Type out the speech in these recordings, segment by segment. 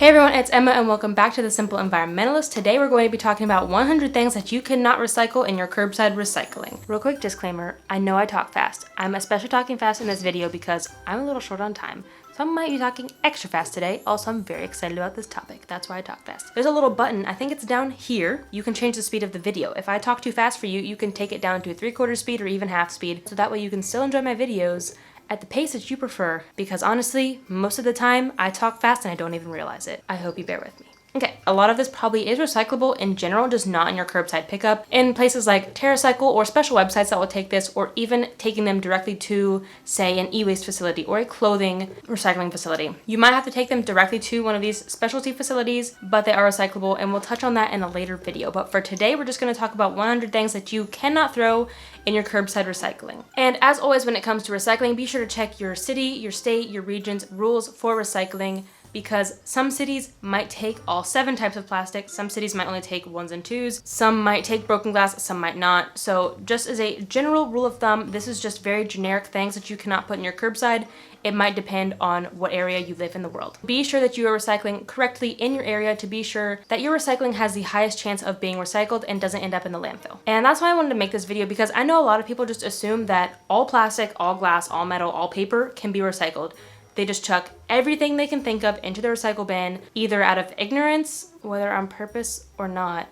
Hey everyone, it's Emma and welcome back to The Simple Environmentalist. Today we're going to be talking about 100 things that you cannot recycle in your curbside recycling. Real quick disclaimer, I know I talk fast. I'm especially talking fast in this video because I'm a little short on time. So I might be talking extra fast today. Also, I'm very excited about this topic. That's why I talk fast. There's a little button, I think it's down here. You can change the speed of the video. If I talk too fast for you, you can take it down to 3/4 speed or even half speed. So that way you can still enjoy my videos at the pace that you prefer, because honestly, most of the time I talk fast and I don't even realize it. I hope you bear with me. Okay, a lot of this probably is recyclable in general, just not in your curbside pickup. In places like TerraCycle or special websites that will take this, or even taking them directly to, say, an e-waste facility or a clothing recycling facility. You might have to take them directly to one of these specialty facilities, but they are recyclable, and we'll touch on that in a later video. But for today, we're just gonna talk about 100 things that you cannot throw in your curbside recycling. And as always, when it comes to recycling, be sure to check your city, your state, your region's rules for recycling, because some cities might take all 7 types of plastic, some cities might only take 1s and 2s, some might take broken glass, some might not. So just as a general rule of thumb, this is just very generic things that you cannot put in your curbside. It might depend on what area you live in the world. Be sure that you are recycling correctly in your area to be sure that your recycling has the highest chance of being recycled and doesn't end up in the landfill. And that's why I wanted to make this video, because I know a lot of people just assume that all plastic, all glass, all metal, all paper can be recycled. They just chuck everything they can think of into the recycle bin, either out of ignorance, whether on purpose or not,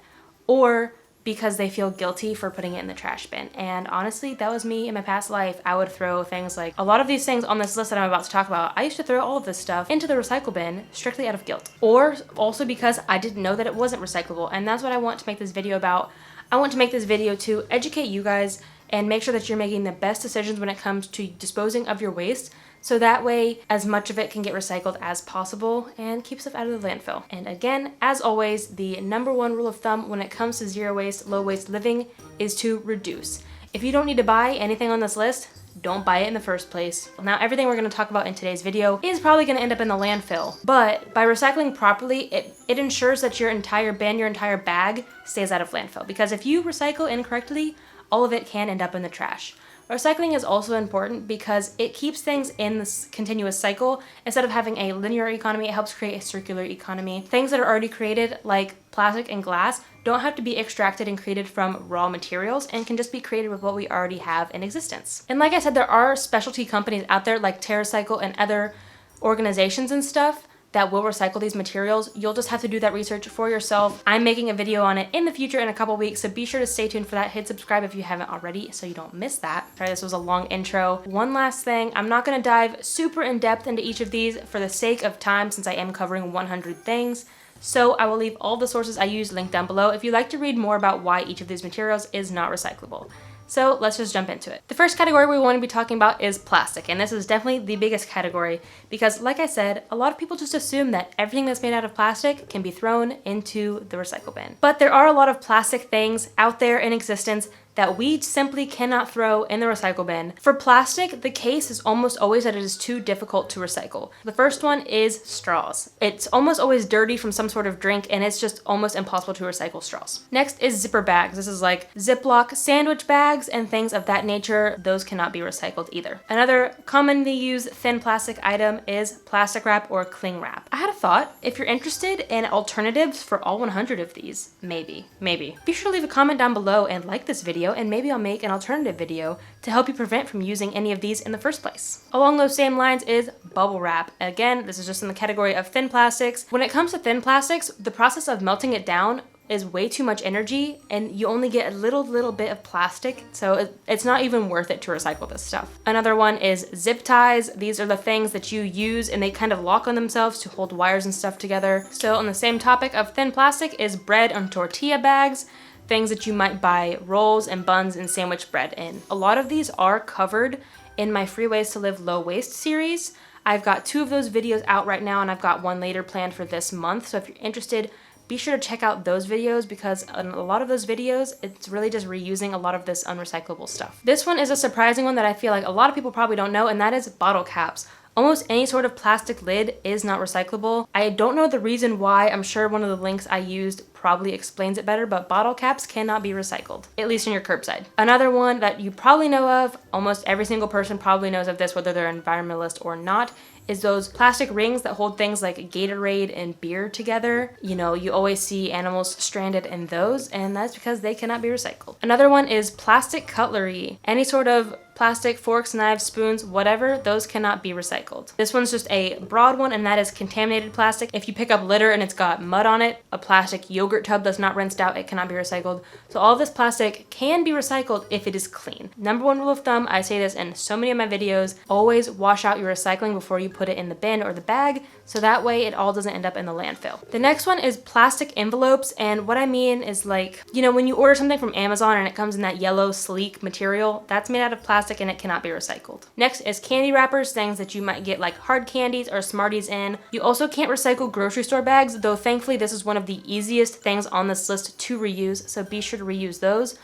or because they feel guilty for putting it in the trash bin. And honestly, that was me in my past life. I would throw things like a lot of these things on this list that I'm about to talk about. I used to throw all of this stuff into the recycle bin strictly out of guilt, or also because I didn't know that it wasn't recyclable. And that's what I want to make this video about. I want to make this video to educate you guys and make sure that you're making the best decisions when it comes to disposing of your waste, so that way as much of it can get recycled as possible and keep stuff out of the landfill. And again, as always, the #1 rule of thumb when it comes to zero waste, low waste living is to reduce. If you don't need to buy anything on this list, don't buy it in the first place. Now, everything we're going to talk about in today's video is probably going to end up in the landfill, but by recycling properly, it ensures that your entire bin, your entire bag stays out of landfill. Because if you recycle incorrectly, all of it can end up in the trash. Recycling is also important because it keeps things in this continuous cycle. Instead of having a linear economy, it helps create a circular economy. Things that are already created, like plastic and glass, don't have to be extracted and created from raw materials and can just be created with what we already have in existence. And like I said, there are specialty companies out there like TerraCycle and other organizations and stuff that will recycle these materials. You'll just have to do that research for yourself. I'm making a video on it in the future in a couple weeks, so be sure to stay tuned for that. Hit subscribe if you haven't already so you don't miss that. Sorry, this was a long intro. One last thing, I'm not gonna dive super in depth into each of these for the sake of time, since I am covering 100 things. So I will leave all the sources I use linked down below if you'd like to read more about why each of these materials is not recyclable. So let's just jump into it. The first category we want to be talking about is plastic, and this is definitely the biggest category because, like I said, a lot of people just assume that everything that's made out of plastic can be thrown into the recycle bin. But there are a lot of plastic things out there in existence that we simply cannot throw in the recycle bin. For plastic, the case is almost always that it is too difficult to recycle. The first one is straws. It's almost always dirty from some sort of drink, and it's just almost impossible to recycle straws. Next is zipper bags. This is like Ziploc sandwich bags and things of that nature. Those cannot be recycled either. Another commonly used thin plastic item is plastic wrap or cling wrap. I had a thought. If you're interested in alternatives for all 100 of these, maybe, be sure to leave a comment down below and like this video, and maybe I'll make an alternative video to help you prevent from using any of these in the first place. Along those same lines is bubble wrap. Again, this is just in the category of thin plastics. When it comes to thin plastics, the process of melting it down is way too much energy, and you only get a little bit of plastic, so it's not even worth it to recycle this stuff. Another one is zip ties. These are the things that you use and they kind of lock on themselves to hold wires and stuff together. So on the same topic of thin plastic is bread and tortilla bags, things that you might buy rolls and buns and sandwich bread in. A lot of these are covered in my Free Ways to Live Low Waste series. I've got 2 of those videos out right now, and I've got one later planned for this month. So if you're interested, be sure to check out those videos, because in a lot of those videos, it's really just reusing a lot of this unrecyclable stuff. This one is a surprising one that I feel like a lot of people probably don't know, and that is bottle caps. Almost any sort of plastic lid is not recyclable. I don't know the reason why. I'm sure one of the links I used probably explains it better, but bottle caps cannot be recycled, at least in your curbside. Another one that you probably know of, almost every single person probably knows of this, whether they're an environmentalist or not, is those plastic rings that hold things like Gatorade and beer together. You know, you always see animals stranded in those, and that's because they cannot be recycled. Another one is plastic cutlery. Any sort of plastic forks, knives, spoons, whatever, those cannot be recycled. This one's just a broad one, and that is contaminated plastic. If you pick up litter and it's got mud on it, a plastic yogurt tub that's not rinsed out, it cannot be recycled. So all of this plastic can be recycled if it is clean. Number one rule of thumb, I say this in so many of my videos, always wash out your recycling before you put it in the bin or the bag, so that way it all doesn't end up in the landfill. The next one is plastic envelopes, and what I mean is, like, you know, when you order something from Amazon and it comes in that yellow sleek material, that's made out of plastic and it cannot be recycled. Next is candy wrappers, things that you might get like hard candies or Smarties in. You also can't recycle grocery store bags, though thankfully this is one of the easiest things on this list to reuse, so be sure to reuse those,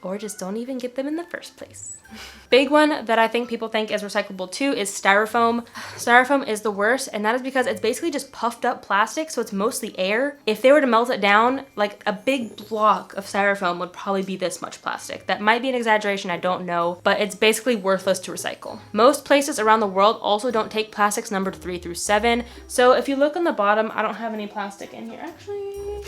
or just don't even get them in the first place. Big one that I think people think is recyclable too is styrofoam. Styrofoam is the worst, and that is because it's basically just puffed up plastic, so it's mostly air. If they were to melt it down, like a big block of styrofoam would probably be this much plastic. That might be an exaggeration, I don't know, but it's basically worthless to recycle. Most places around the world also don't take plastics numbered 3 through 7, so if you look on the bottom, I don't have any plastic in here actually.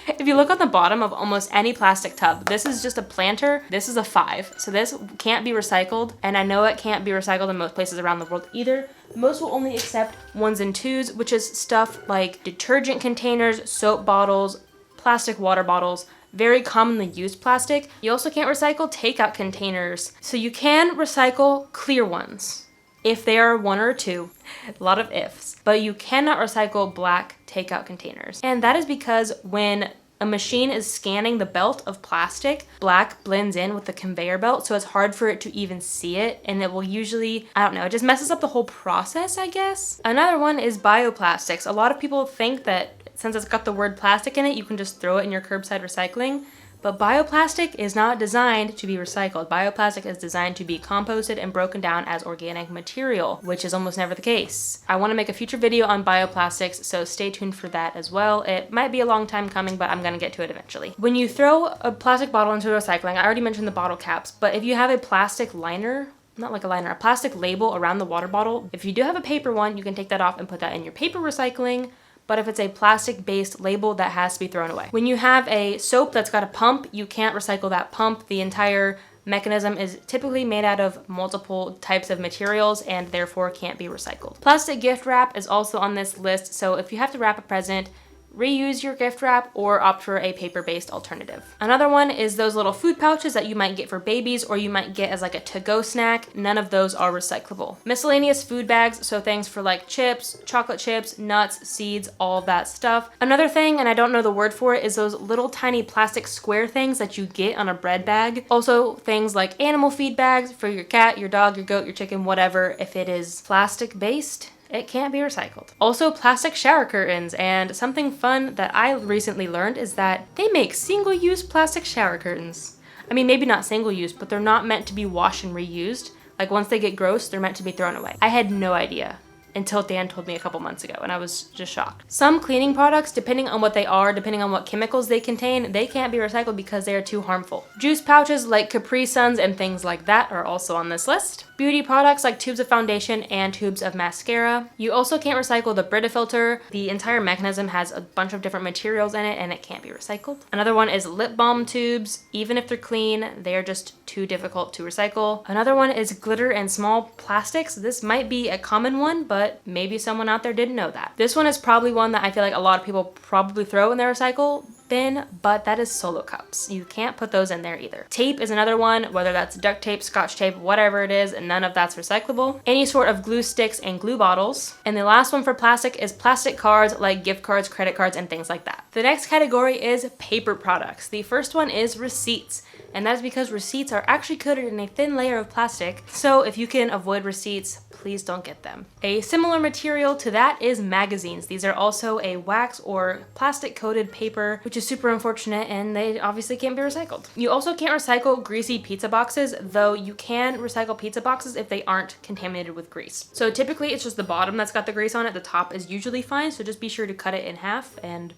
If you look on the bottom of almost any plastic tub, this is just a planter, this is a 5. So this can't be recycled, and I know it can't be recycled in most places around the world either. Most will only accept 1s and 2s, which is stuff like detergent containers, soap bottles, plastic water bottles, very commonly used plastic. You also can't recycle takeout containers. So you can recycle clear ones if they are 1 or 2, a lot of ifs, but you cannot recycle black takeout containers. And that is because when a machine is scanning the belt of plastic, black blends in with the conveyor belt, so it's hard for it to even see it, and it will usually, I don't know, it just messes up the whole process, I guess. Another one is bioplastics. A lot of people think that since it's got the word plastic in it, you can just throw it in your curbside recycling. But bioplastic is not designed to be recycled. Bioplastic is designed to be composted and broken down as organic material, which is almost never the case. I want to make a future video on bioplastics, so stay tuned for that as well. It might be a long time coming, but I'm gonna get to it eventually. When you throw a plastic bottle into recycling, I already mentioned the bottle caps, but if you have a plastic liner, not like a liner, a plastic label around the water bottle, if you do have a paper one, you can take that off and put that in your paper recycling. But if it's a plastic-based label, that has to be thrown away. When you have a soap that's got a pump, you can't recycle that pump. The entire mechanism is typically made out of multiple types of materials and therefore can't be recycled. Plastic gift wrap is also on this list, so if you have to wrap a present, reuse your gift wrap or opt for a paper-based alternative. Another one is those little food pouches that you might get for babies or you might get as like a to-go snack. None of those are recyclable. Miscellaneous food bags, so things for like chips, chocolate chips, nuts, seeds, all of that stuff. Another thing, and I don't know the word for it, is those little tiny plastic square things that you get on a bread bag. Also things like animal feed bags for your cat, your dog, your goat, your chicken, whatever. If it is plastic-based, it can't be recycled. Also plastic shower curtains, and something fun that I recently learned is that they make single-use plastic shower curtains. I mean, maybe not single-use, but they're not meant to be washed and reused. Like once they get gross, they're meant to be thrown away. I had no idea until Dan told me a couple months ago, and I was just shocked. Some cleaning products, depending on what they are, depending on what chemicals they contain, they can't be recycled because they are too harmful. Juice pouches like Capri Suns and things like that are also on this list. Beauty products like tubes of foundation and tubes of mascara. You also can't recycle the Brita filter. The entire mechanism has a bunch of different materials in it and it can't be recycled. Another one is lip balm tubes. Even if they're clean, they are just too difficult to recycle. Another one is glitter and small plastics. This might be a common one, but maybe someone out there didn't know that. This one is probably one that I feel like a lot of people probably throw in their recycle bin, but that is Solo cups. You can't put those in there either. Tape is another one, whether that's duct tape, scotch tape, whatever it is, and none of that's recyclable. Any sort of glue sticks and glue bottles. And the last one for plastic is plastic cards like gift cards, credit cards, and things like that. The next category is paper products. The first one is receipts, and that is because receipts are actually coated in a thin layer of plastic, so if you can avoid receipts, please don't get them. A similar material to that is magazines. These are also a wax or plastic coated paper, which is super unfortunate, and they obviously can't be recycled. You also can't recycle greasy pizza boxes, though you can recycle pizza boxes if they aren't contaminated with grease. So typically it's just the bottom that's got the grease on it. The top is usually fine, so just be sure to cut it in half and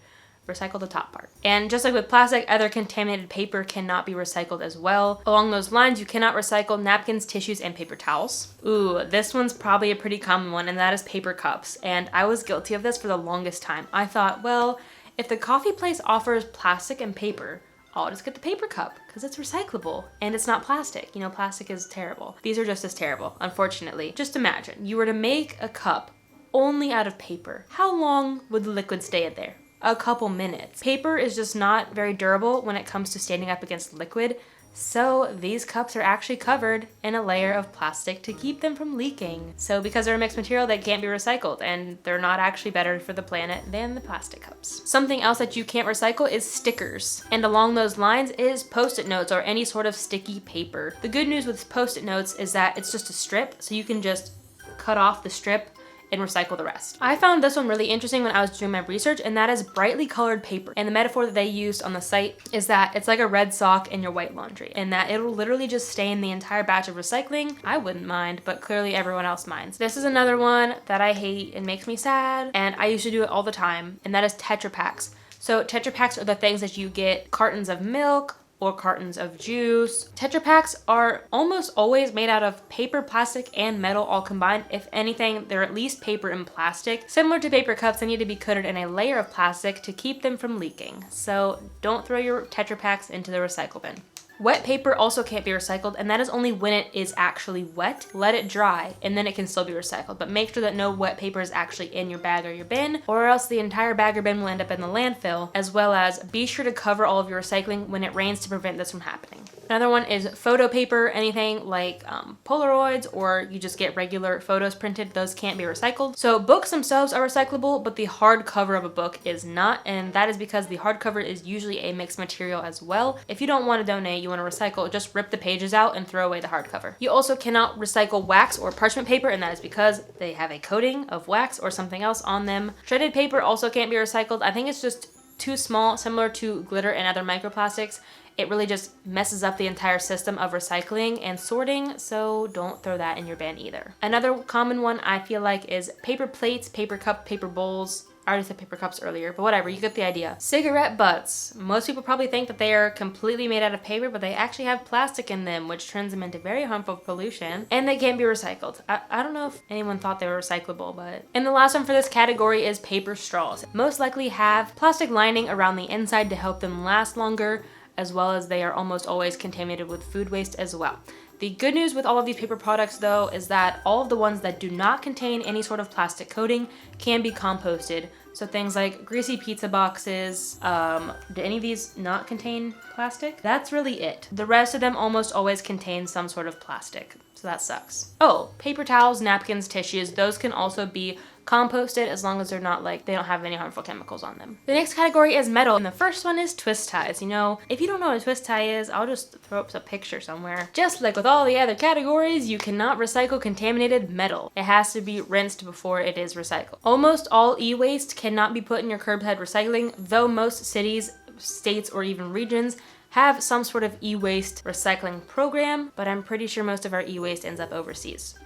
recycle the top part. And just like with plastic, other contaminated paper cannot be recycled as well. Along those lines, you cannot recycle napkins, tissues, and paper towels. Ooh, this one's probably a pretty common one, and that is paper cups. And I was guilty of this for the longest time. I thought, well, if the coffee place offers plastic and paper, I'll just get the paper cup because it's recyclable and it's not plastic. You know, plastic is terrible. These are just as terrible, unfortunately. Just imagine you were to make a cup only out of paper. How long would the liquid stay in there? A couple minutes. Paper is just not very durable when it comes to standing up against liquid. So these cups are actually covered in a layer of plastic to keep them from leaking. So because they're a mixed material, they can't be recycled, and they're not actually better for the planet than the plastic cups. Something else that you can't recycle is stickers. And along those lines is Post-it notes or any sort of sticky paper. The good news with Post-it notes is that it's just a strip, so you can just cut off the strip and recycle the rest. I found this one really interesting when I was doing my research, and that is brightly colored paper. And the metaphor that they used on the site is that it's like a red sock in your white laundry, and that it'll literally just stain the entire batch of recycling. I wouldn't mind, but clearly everyone else minds. This is another one that I hate and makes me sad, and I used to do it all the time, and that is Tetra Paks. So Tetra Paks are the things that you get cartons of milk, or cartons of juice. Tetra Paks are almost always made out of paper, plastic, and metal all combined. If anything, they're at least paper and plastic. Similar to paper cups, they need to be coated in a layer of plastic to keep them from leaking. So don't throw your Tetra Paks into the recycle bin. Wet paper also can't be recycled, and that is only when it is actually wet. Let it dry, and then it can still be recycled. But make sure that no wet paper is actually in your bag or your bin, or else the entire bag or bin will end up in the landfill, as well as be sure to cover all of your recycling when it rains to prevent this from happening. Another one is photo paper, anything like Polaroids, or you just get regular photos printed. Those can't be recycled. So books themselves are recyclable, but the hardcover of a book is not, and that is because the hardcover is usually a mixed material as well. If you don't want to donate, you want to recycle, just rip the pages out and throw away the hardcover. You also cannot recycle wax or parchment paper, and that is because they have a coating of wax or something else on them. Shredded paper also can't be recycled. I think it's just too small, similar to glitter and other microplastics. It really just messes up the entire system of recycling and sorting, so don't throw that in your bin either. Another common one I feel like is paper plates, paper cup, paper bowls. I already said paper cups earlier, but whatever, you get the idea. Cigarette butts. Most people probably think that they are completely made out of paper, but they actually have plastic in them, which turns them into very harmful pollution, and they can't be recycled. I don't know if anyone thought they were recyclable, but... And the last one for this category is paper straws. Most likely have plastic lining around the inside to help them last longer, as well as they are almost always contaminated with food waste as well. The good news with all of these paper products though is that all of the ones that do not contain any sort of plastic coating can be composted. So things like greasy pizza boxes, do any of these not contain plastic? That's really it. The rest of them almost always contain some sort of plastic, so that sucks. Oh, paper towels, napkins, tissues, those can also be composted as long as they're not they don't have any harmful chemicals on them. The next category is metal, and the first one is twist ties. You know, if you don't know what a twist tie is, I'll just throw up a picture somewhere. Just like with all the other categories, you cannot recycle contaminated metal. It has to be rinsed before it is recycled. Almost all e-waste cannot be put in your curbside recycling, though most cities, states, or even regions have some sort of e-waste recycling program, but I'm pretty sure most of our e-waste ends up overseas.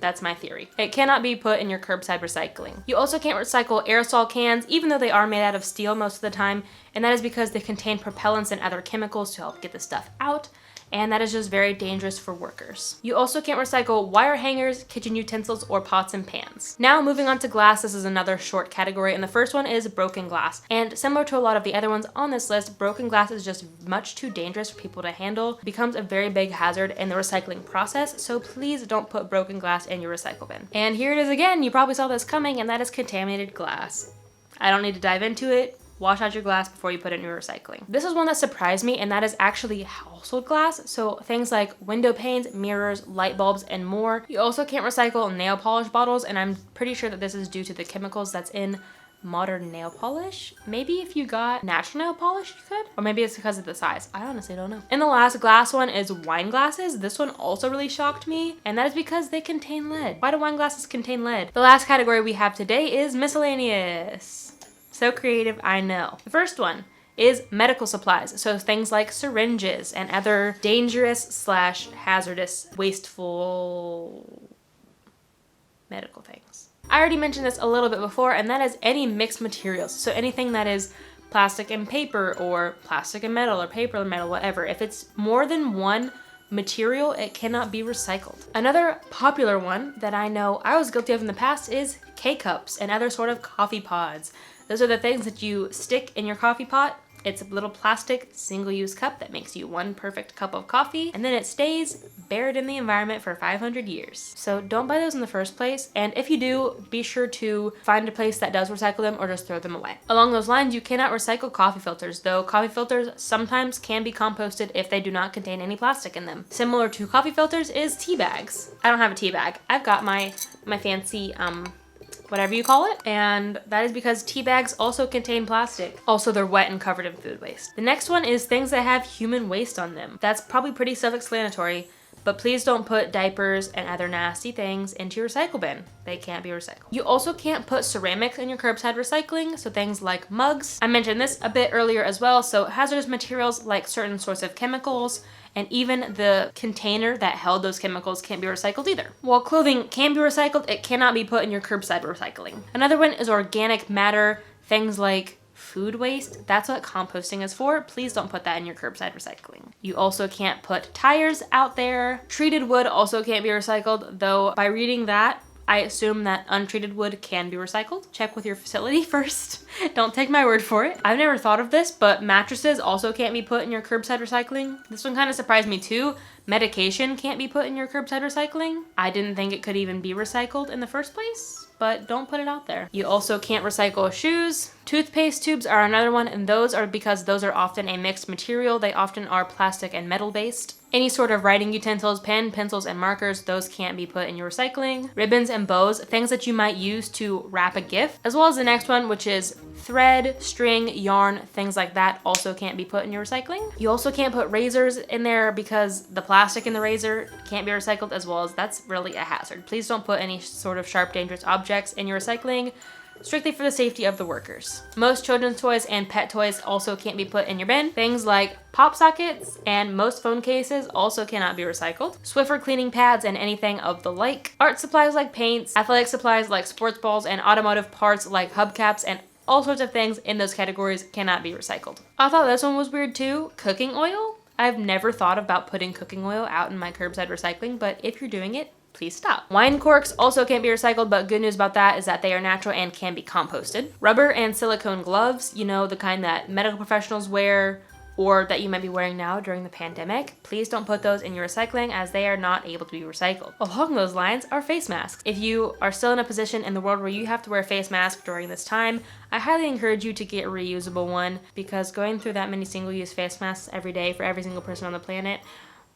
That's my theory. It cannot be put in your curbside recycling. You also can't recycle aerosol cans, even though they are made out of steel most of the time, and that is because they contain propellants and other chemicals to help get the stuff out, and that is just very dangerous for workers. You also can't recycle wire hangers, kitchen utensils, or pots and pans. Now moving on to glass, this is another short category, and the first one is broken glass. And similar to a lot of the other ones on this list, broken glass is just much too dangerous for people to handle. It becomes a very big hazard in the recycling process, so please don't put broken glass in your recycle bin. And here it is again, you probably saw this coming, and that is contaminated glass. I don't need to dive into it. Wash out your glass before you put it in your recycling. This is one that surprised me, and that is actually household glass. So things like window panes, mirrors, light bulbs, and more. You also can't recycle nail polish bottles, and I'm pretty sure that this is due to the chemicals that's in modern nail polish. Maybe if you got natural nail polish, you could. Or maybe it's because of the size. I honestly don't know. And the last glass one is wine glasses. This one also really shocked me, and that is because they contain lead. Why do wine glasses contain lead? The last category we have today is miscellaneous. So creative, I know. The first one is medical supplies. So things like syringes and other dangerous / hazardous, wasteful medical things. I already mentioned this a little bit before, and that is any mixed materials. So anything that is plastic and paper, or plastic and metal, or paper and metal, whatever. If it's more than one material, it cannot be recycled. Another popular one that I know I was guilty of in the past is K-cups and other sort of coffee pods. Those are the things that you stick in your coffee pot. It's a little plastic single-use cup that makes you one perfect cup of coffee, and then it stays buried in the environment for 500 years. So don't buy those in the first place, and if you do, be sure to find a place that does recycle them or just throw them away. Along those lines, you cannot recycle coffee filters, though coffee filters sometimes can be composted if they do not contain any plastic in them. Similar to coffee filters is tea bags. I don't have a tea bag. I've got my fancy whatever you call it, and that is because tea bags also contain plastic. Also, they're wet and covered in food waste. The next one is things that have human waste on them. That's probably pretty self-explanatory, but please don't put diapers and other nasty things into your recycle bin. They can't be recycled. You also can't put ceramics in your curbside recycling, so things like mugs. I mentioned this a bit earlier as well, so hazardous materials like certain sorts of chemicals, and even the container that held those chemicals can't be recycled either. While clothing can be recycled, it cannot be put in your curbside recycling. Another one is organic matter, things like food waste. That's what composting is for. Please don't put that in your curbside recycling. You also can't put tires out there. Treated wood also can't be recycled, though by reading that, I assume that untreated wood can be recycled. Check with your facility first. Don't take my word for it. I've never thought of this, but mattresses also can't be put in your curbside recycling. This one kind of surprised me too. Medication can't be put in your curbside recycling. I didn't think it could even be recycled in the first place, but don't put it out there. You also can't recycle shoes. Toothpaste tubes are another one, and those are because those are often a mixed material. They often are plastic and metal based. Any sort of writing utensils, pen, pencils, and markers, those can't be put in your recycling. Ribbons and bows, things that you might use to wrap a gift, as well as the next one, which is thread, string, yarn, things like that also can't be put in your recycling. You also can't put razors in there because the plastic in the razor can't be recycled, as well as that's really a hazard. Please don't put any sort of sharp, dangerous objects in your recycling, strictly for the safety of the workers. Most children's toys and pet toys also can't be put in your bin. Things like pop sockets and most phone cases also cannot be recycled. Swiffer cleaning pads and anything of the like. Art supplies like paints, athletic supplies like sports balls, and automotive parts like hubcaps and all sorts of things in those categories cannot be recycled. I thought this one was weird too. Cooking oil? I've never thought about putting cooking oil out in my curbside recycling, but if you're doing it, please stop. Wine corks also can't be recycled, but good news about that is that they are natural and can be composted. Rubber and silicone gloves, you know, the kind that medical professionals wear or that you might be wearing now during the pandemic, please don't put those in your recycling as they are not able to be recycled. Along those lines are face masks. If you are still in a position in the world where you have to wear a face mask during this time, I highly encourage you to get a reusable one, because going through that many single-use face masks every day for every single person on the planet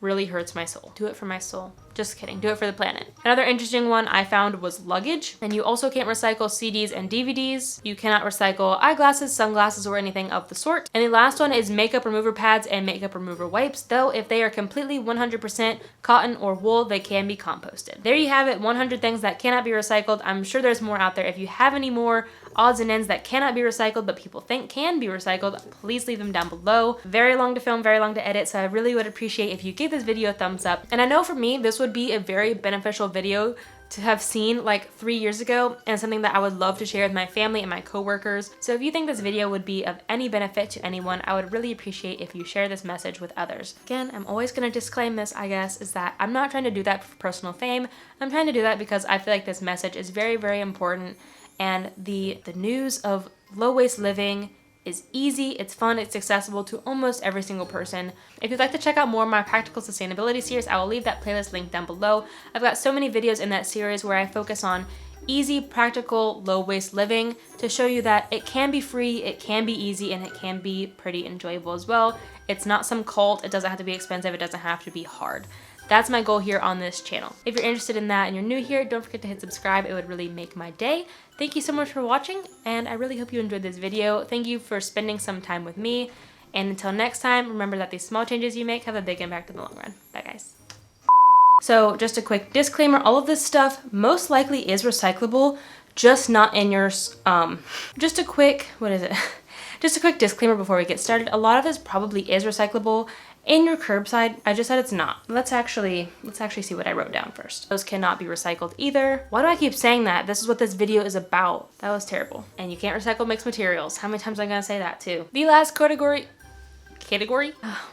really hurts my soul. Do it for my soul. Just kidding. Do it for the planet. Another interesting one I found was luggage. And you also can't recycle CDs and DVDs. You cannot recycle eyeglasses, sunglasses, or anything of the sort. And the last one is makeup remover pads and makeup remover wipes, though if they are completely 100% cotton or wool, they can be composted. There you have it, 100 things that cannot be recycled. I'm sure there's more out there. If you have any more odds and ends that cannot be recycled but people think can be recycled, please leave them down below. Very long to film, very long to edit, so I really would appreciate if you give this video a thumbs up. And I know for me, this would be a very beneficial video to have seen like 3 years ago, and something that I would love to share with my family and my coworkers. So if you think this video would be of any benefit to anyone, I would really appreciate if you share this message with others. Again, I'm always going to disclaim this, I guess, is that I'm not trying to do that for personal fame. I'm trying to do that because I feel like this message is very, very important. And the news of low waste living is easy, it's fun, it's accessible to almost every single person. If you'd like to check out more of my practical sustainability series, I will leave that playlist linked down below. I've got so many videos in that series where I focus on easy, practical, low waste living to show you that it can be free, it can be easy, and it can be pretty enjoyable as well. It's not some cult, it doesn't have to be expensive, it doesn't have to be hard. That's my goal here on this channel. If you're interested in that and you're new here, don't forget to hit subscribe. It would really make my day. Thank you so much for watching, and I really hope you enjoyed this video. Thank you for spending some time with me. And until next time, remember that these small changes you make have a big impact in the long run. Bye, guys. So just a quick disclaimer, all of this stuff most likely is recyclable, just not in your, just a quick, Just a quick disclaimer before we get started. A lot of this probably is recyclable. In your curbside, I just said it's not. Let's actually see what I wrote down first. Those cannot be recycled either. Why do I keep saying that? This is what this video is about. That was terrible. And you can't recycle mixed materials. How many times am I gonna say that too? The last category?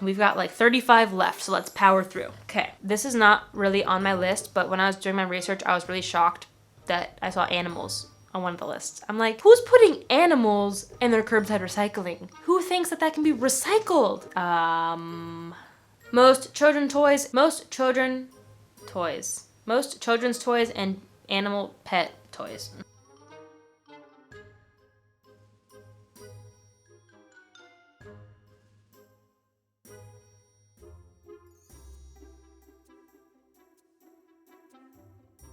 We've got like 35 left, so let's power through. Okay, this is not really on my list, but when I was doing my research, I was really shocked that I saw animals on one of the lists. I'm like, who's putting animals in their curbside recycling? Who thinks that can be recycled? Most children's toys and animal pet toys.